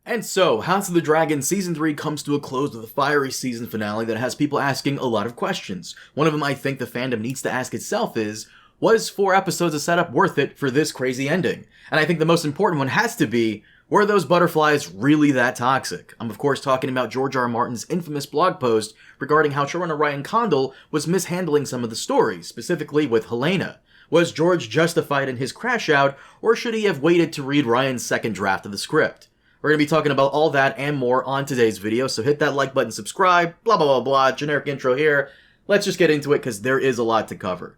And so, House of the Dragon Season 3 comes to a close with a fiery season finale that has people asking a lot of questions. One of them I think the fandom needs to ask itself is, was 4 episodes of setup worth it for this crazy ending? And I think the most important one has to be, were those butterflies really that toxic? I'm of course talking about George R.R. Martin's infamous blog post regarding how showrunner Ryan Condal was mishandling some of the stories, specifically with Helaena. Was George justified in his crash out, or should he have waited to read Ryan's second draft of the script? We're going to be talking about all that and more on today's video, so hit that like button, subscribe, blah blah blah blah, generic intro here. Let's just get into it because there is a lot to cover.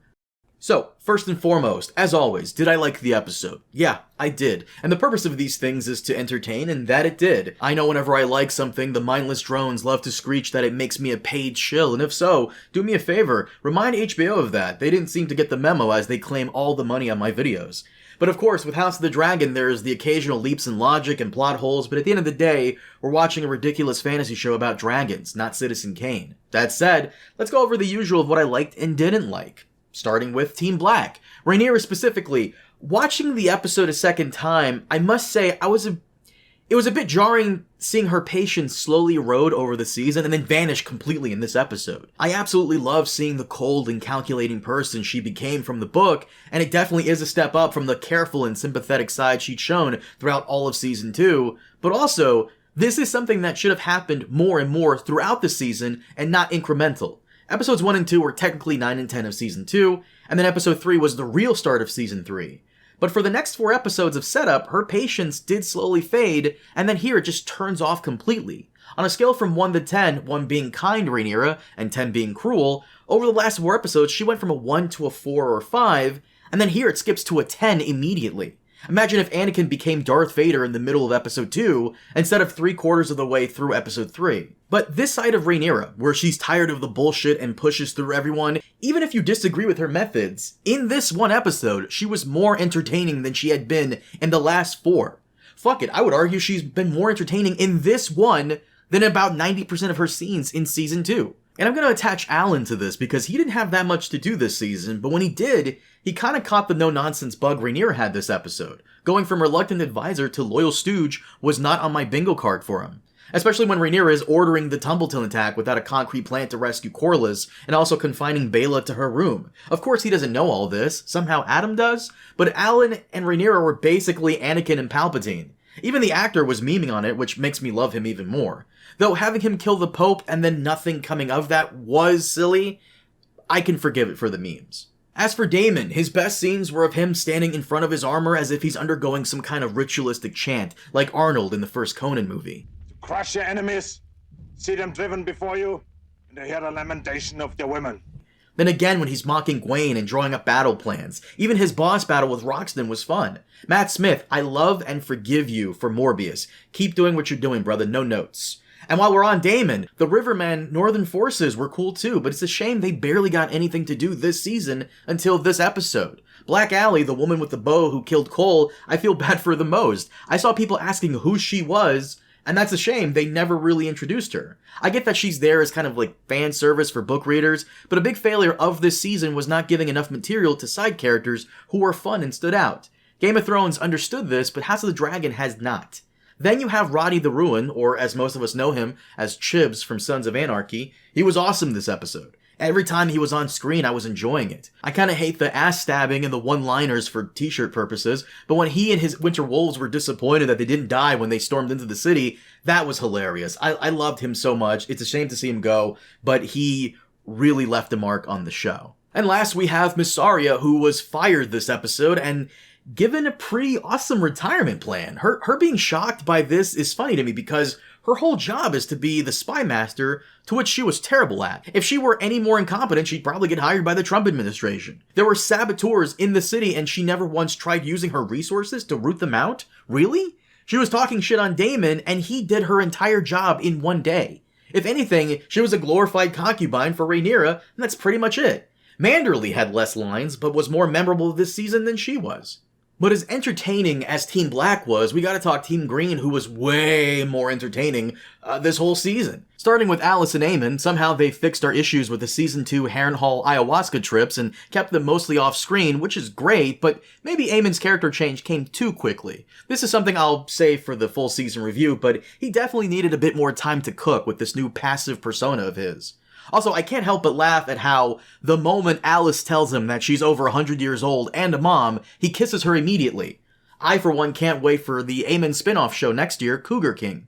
So, first and foremost, as always, did I like the episode? Yeah, I did. And the purpose of these things is to entertain, and that it did. I know whenever I like something, the mindless drones love to screech that it makes me a paid shill, and if so, do me a favor, remind HBO of that. They didn't seem to get the memo as they claim all the money on my videos. But of course, with House of the Dragon, there's the occasional leaps in logic and plot holes, but at the end of the day, we're watching a ridiculous fantasy show about dragons, not Citizen Kane. That said, let's go over the usual of what I liked and didn't like. Starting with Team Black. Rhaenyra specifically. Watching the episode a second time, I must say, it was a bit jarring seeing her patience slowly erode over the season and then vanish completely in this episode. I absolutely love seeing the cold and calculating person she became from the book, and it definitely is a step up from the careful and sympathetic side she'd shown throughout all of Season 2, but also, this is something that should have happened more and more throughout the season and not incremental. Episodes 1 and 2 were technically 9 and 10 of Season 2, and then Episode 3 was the real start of Season 3. But for the next 4 episodes of setup, her patience did slowly fade, and then here it just turns off completely. On a scale from 1 to 10, 1 being kind Rhaenyra, and 10 being cruel, over the last 4 episodes she went from a 1 to a 4 or 5, and then here it skips to a 10 immediately. Imagine if Anakin became Darth Vader in the middle of Episode 2, instead of 3/4 of the way through Episode 3. But this side of Rhaenyra, where she's tired of the bullshit and pushes through everyone, even if you disagree with her methods, in this one episode, she was more entertaining than she had been in the last 4. Fuck it, I would argue she's been more entertaining in this one than about 90% of her scenes in Season 2. And I'm gonna attach Alyn to this because he didn't have that much to do this season, but when he did, he kinda caught the no-nonsense bug Rhaenyra had this episode. Going from reluctant advisor to loyal stooge was not on my bingo card for him. Especially when Rhaenyra is ordering the Tumbleton attack without a concrete plan to rescue Corlys, and also confining Baela to her room. Of course he doesn't know all this, somehow Adam does, but Alyn and Rhaenyra were basically Anakin and Palpatine. Even the actor was memeing on it, which makes me love him even more. Though having him kill the Pope and then nothing coming of that was silly, I can forgive it for the memes. As for Daemon, his best scenes were of him standing in front of his armor as if he's undergoing some kind of ritualistic chant, like Arnold in the first Conan movie. Crush your enemies, see them driven before you, and hear the lamentation of their women. Then again when he's mocking Gwayne and drawing up battle plans. Even his boss battle with Roxton was fun. Matt Smith, I love and forgive you for Morbius. Keep doing what you're doing, brother, no notes. And while we're on Daemon, the Rivermen Northern Forces were cool too, but it's a shame they barely got anything to do this season until this episode. Black Aly, the woman with the bow who killed Cole, I feel bad for the most. I saw people asking who she was, and that's a shame, they never really introduced her. I get that she's there as kind of like fan service for book readers, but a big failure of this season was not giving enough material to side characters who were fun and stood out. Game of Thrones understood this, but House of the Dragon has not. Then you have Roddy the Ruin, or as most of us know him, as Chibs from Sons of Anarchy. He was awesome this episode. Every time he was on screen, I was enjoying it. I kinda hate the ass stabbing and the one-liners for t-shirt purposes, but when he and his Winter Wolves were disappointed that they didn't die when they stormed into the city, that was hilarious. I loved him so much. It's a shame to see him go, but he really left a mark on the show. And last we have Mysaria, who was fired this episode, and given a pretty awesome retirement plan. Her being shocked by this is funny to me because her whole job is to be the spy master, to which she was terrible at. If she were any more incompetent, she'd probably get hired by the Trump administration. There were saboteurs in the city and she never once tried using her resources to root them out? Really? She was talking shit on Daemon and he did her entire job in one day. If anything, she was a glorified concubine for Rhaenyra, and that's pretty much it. Manderly had less lines, but was more memorable this season than she was. But as entertaining as Team Black was, we gotta talk Team Green, who was way more entertaining this whole season. Starting with Alys and Aemond, somehow they fixed our issues with the Season 2 Harrenhal ayahuasca trips and kept them mostly off screen, which is great, but maybe Aemond's character change came too quickly. This is something I'll say for the full season review, but he definitely needed a bit more time to cook with this new passive persona of his. Also, I can't help but laugh at how, the moment Alys tells him that she's over 100 years old and a mom, he kisses her immediately. I, for one, can't wait for the Aemond spin-off show next year, Cougar King.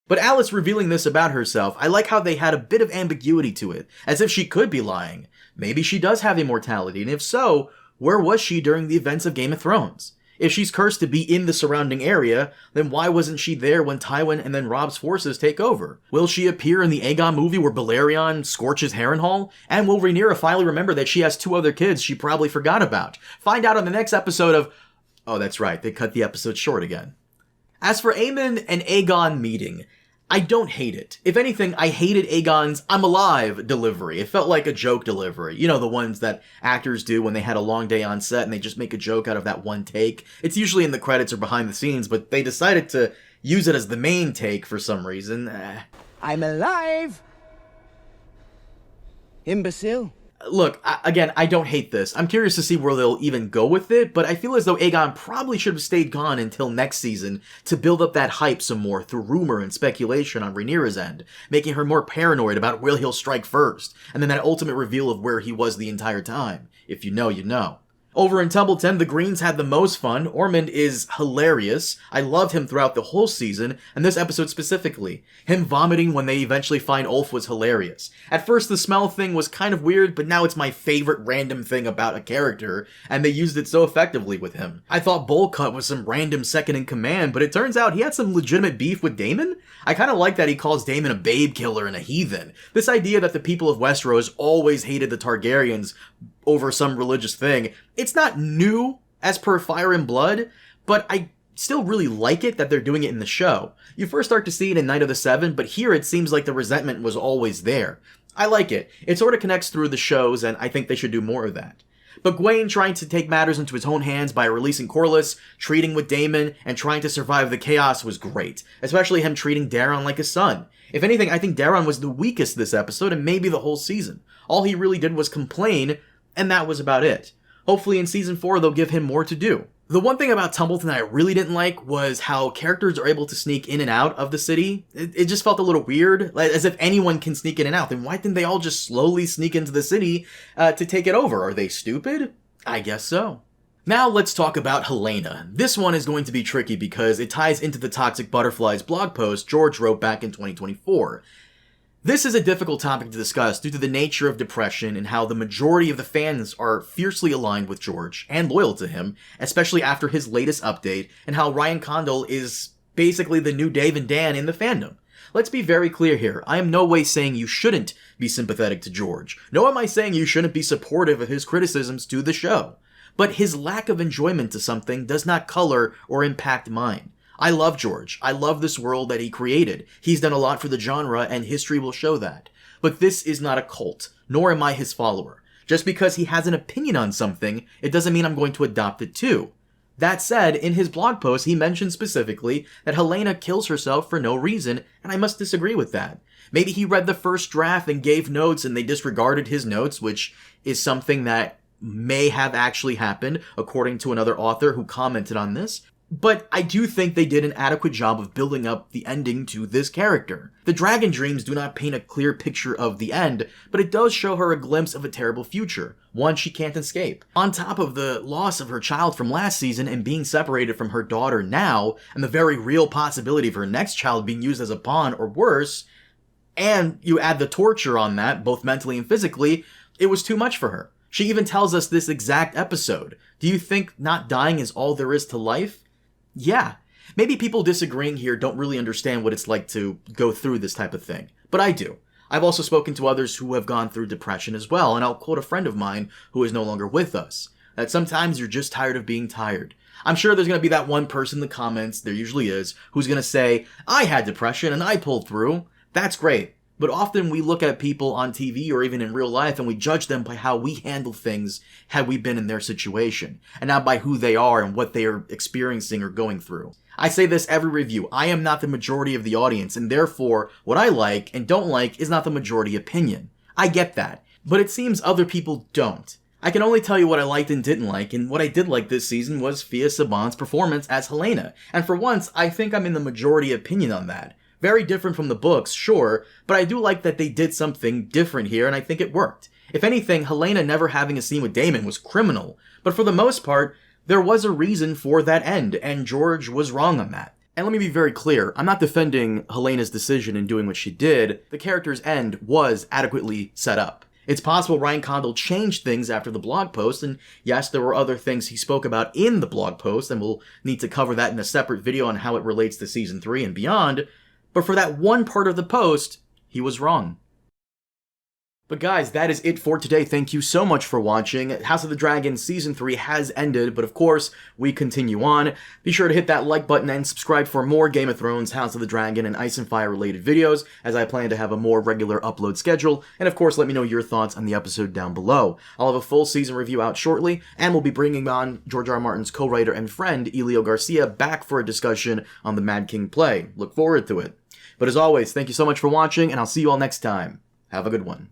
But Alys revealing this about herself, I like how they had a bit of ambiguity to it, as if she could be lying. Maybe she does have immortality, and if so, where was she during the events of Game of Thrones? If she's cursed to be in the surrounding area, then why wasn't she there when Tywin and then Robb's forces take over? Will she appear in the Aegon movie where Balerion scorches Harrenhal? And will Rhaenyra finally remember that she has 2 other kids she probably forgot about? Find out on the next episode of... Oh, that's right, they cut the episode short again. As for Aemond and Aegon meeting, I don't hate it. If anything, I hated Aegon's "I'm alive" delivery. It felt like a joke delivery. You know, the ones that actors do when they had a long day on set and they just make a joke out of that one take. It's usually in the credits or behind the scenes, but they decided to use it as the main take for some reason. I'm alive! Imbecile. Look, again, I don't hate this. I'm curious to see where they'll even go with it, but I feel as though Aegon probably should have stayed gone until next season to build up that hype some more through rumor and speculation on Rhaenyra's end, making her more paranoid about where he'll strike first, and then that ultimate reveal of where he was the entire time. If you know, you know. Over in Tumbleton, the Greens had the most fun. Ormund is hilarious. I loved him throughout the whole season, and this episode specifically. Him vomiting when they eventually find Ulf was hilarious. At first, the smell thing was kind of weird, but now it's my favorite random thing about a character, and they used it so effectively with him. I thought Bullcut was some random second-in-command, but it turns out he had some legitimate beef with Daemon? I kinda like that he calls Daemon a babe killer and a heathen. This idea that the people of Westeros always hated the Targaryens over some religious thing, it's not new as per Fire and Blood, but I still really like it that they're doing it in the show. You first start to see it in Night of the Seven, but here it seems like the resentment was always there. I like it. It sort of connects through the shows, and I think they should do more of that. But Gwayne trying to take matters into his own hands by releasing Corlys, treating with Daemon, and trying to survive the chaos was great. Especially him treating Daeron like a son. If anything, I think Daeron was the weakest this episode, and maybe the whole season. All he really did was complain, and that was about it. Hopefully in Season 4 they'll give him more to do. The one thing about Tumbleton I really didn't like was how characters are able to sneak in and out of the city. It just felt a little weird, like, as if anyone can sneak in and out. Then why didn't they all just slowly sneak into the city to take it over? Are they stupid? I guess so. Now let's talk about Helaena. This one is going to be tricky because it ties into the Toxic Butterflies blog post George wrote back in 2024. This is a difficult topic to discuss due to the nature of depression and how the majority of the fans are fiercely aligned with George and loyal to him, especially after his latest update, and how Ryan Condal is basically the new Dave and Dan in the fandom. Let's be very clear here. I am no way saying you shouldn't be sympathetic to George. Nor am I saying you shouldn't be supportive of his criticisms to the show. But his lack of enjoyment to something does not color or impact mine. I love George. I love this world that he created. He's done a lot for the genre, and history will show that. But this is not a cult, nor am I his follower. Just because he has an opinion on something, it doesn't mean I'm going to adopt it too. That said, in his blog post, he mentioned specifically that Helaena kills herself for no reason, and I must disagree with that. Maybe he read the first draft and gave notes and they disregarded his notes, which is something that may have actually happened, according to another author who commented on this. But I do think they did an adequate job of building up the ending to this character. The dragon dreams do not paint a clear picture of the end, but it does show her a glimpse of a terrible future, one she can't escape. On top of the loss of her child from last season and being separated from her daughter now, and the very real possibility of her next child being used as a pawn or worse, and you add the torture on that, both mentally and physically, it was too much for her. She even tells us this exact episode. Do you think not dying is all there is to life? Yeah, maybe people disagreeing here don't really understand what it's like to go through this type of thing, but I do. I've also spoken to others who have gone through depression as well, and I'll quote a friend of mine who is no longer with us, that sometimes you're just tired of being tired. I'm sure there's going to be that one person in the comments, there usually is, who's going to say, I had depression and I pulled through. That's great, But often we look at people on TV or even in real life and we judge them by how we handle things had we been in their situation, and not by who they are and what they are experiencing or going through. I say this every review, I am not the majority of the audience, and therefore what I like and don't like is not the majority opinion. I get that, but it seems other people don't. I can only tell you what I liked and didn't like, and what I did like this season was Fia Saban's performance as Helaena, and for once, I think I'm in the majority opinion on that. Very different from the books, sure, but I do like that they did something different here, and I think it worked. If anything, Helaena never having a scene with Daemon was criminal, but for the most part, there was a reason for that end, and George was wrong on that. And let me be very clear, I'm not defending Helena's decision in doing what she did. The character's end was adequately set up. It's possible Ryan Condal changed things after the blog post, and yes, there were other things he spoke about in the blog post, and we'll need to cover that in a separate video on how it relates to Season 3 and beyond, but for that one part of the post, he was wrong. But guys, that is it for today. Thank you so much for watching. House of the Dragon Season 3 has ended, but of course, we continue on. Be sure to hit that like button and subscribe for more Game of Thrones, House of the Dragon, and Ice and Fire related videos, as I plan to have a more regular upload schedule. And of course, let me know your thoughts on the episode down below. I'll have a full season review out shortly, and we'll be bringing on George R.R. Martin's co-writer and friend, Elio Garcia, back for a discussion on the Mad King play. Look forward to it. But as always, thank you so much for watching, and I'll see you all next time. Have a good one.